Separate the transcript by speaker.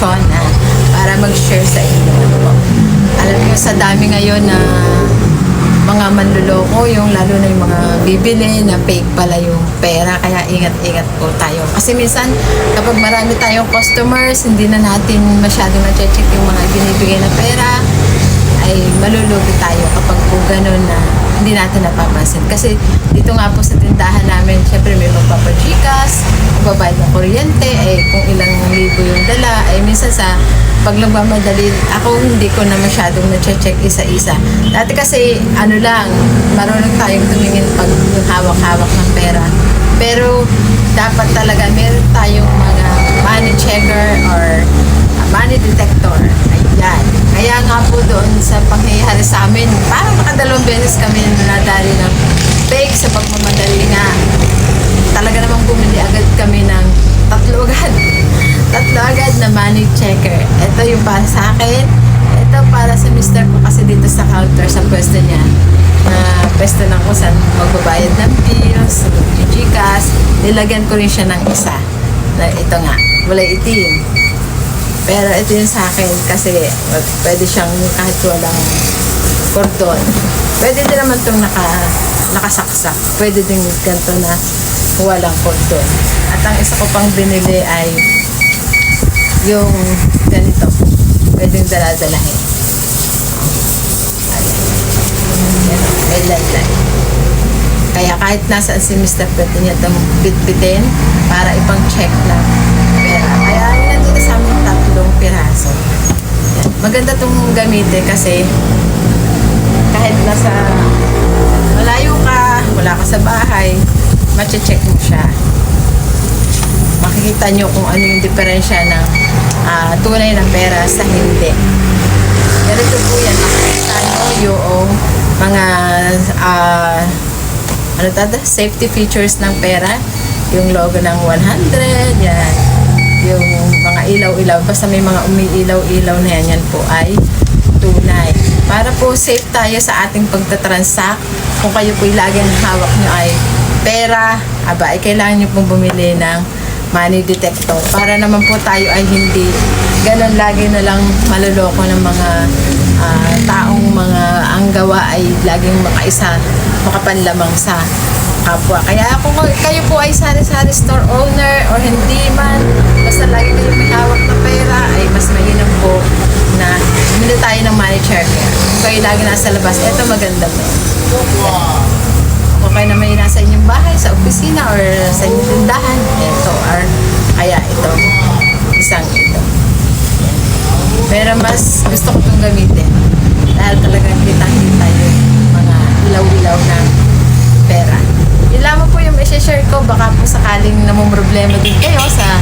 Speaker 1: option na para mag-share sa inyo. Ano po. Alam niyo, sa dami ngayon na mga manluloko, yung lalo na yung mga bibili na fake pala yung pera, kaya ingat-ingat po tayo. Kasi minsan, kapag marami tayong customers, hindi na natin masyadong na-check yung mga binibigay na pera, ay malulugi tayo kapag po ganun na hindi natin napapansin. Kasi dito nga po sa tindahan namin, syempre may magpapachikas, magbabayad ng kuryente, kung ilang libo yung dala, minsan sa pag nagmamadali, ako hindi ko na masyadong na-check isa-isa. Dati kasi, marunong tayong tumingin pag yung hawak-hawak ng pera. Pero, dapat talaga meron tayong mga money checker or money detector. Ayan. Kaya nga po doon sa pangyayari sa amin, parang nakadalawang beses kami nadali ng fake sa pagmamadali nga. Talaga namang bumili agad kami ng tatlo agad na money checker. Ito yung para sa akin. Ito para sa mister ko kasi dito sa counter sa pwesto niya. Pwesto lang ko saan magbabayad ng bills, magjijikas. Nilagyan ko rin siya ng isa. Ito nga, kulay itim. Pero ito yung sa akin kasi pwede siyang kahit walang cordon. Pwede din naman itong nakasaksak. Pwede din ganito na walang cordon. At ang isa ko pang binili ay yung ganito. Pwedeng dala-dalahin. May light. Kaya kahit nasaan si Mr. Pwede niya itong bit-bitin para ipang check lang pera. Kaya nandito sa amin 3 piraso. Yan. Maganda itong gamitin kasi kahit nasa malayo ka, wala ka sa bahay, mache-check mo siya. Makikita nyo kung ano yung diferensya ng tunay na pera sa hindi. Ganito po yan. Makikita nyo yung mga safety features ng pera. Yung logo ng 100, yan. Yung mga ilaw-ilaw. Basta may mga umiilaw-ilaw na yan po ay tunay. Para po safe tayo sa ating pagtatransact. Kung kayo po laging hawak nyo ay pera, ay kailangan nyo pong bumili ng money detector para naman po tayo ay hindi ganun lagi na lang maluloko ng mga taong mga ang gawa ay laging makapanlamang sa kapwa. Kaya kung kayo po ay sari-sari store owner or hindi man, basta lagi kayo may hawak na pera, ay mas mainam po na bumili tayo ng money checker. Kung kayo lagi nasa labas, eto maganda to. Okay na may nasa inyong bahay, sa opisina, or sa inyong tindahan, ito, or kaya ito, isang ito. Pero mas gusto ko itong gamitin dahil talagang kita-kita yung mga ilaw-ilaw na pera. Yun lamang po yung i-share ko, baka po sakaling namumroblema din kayo sa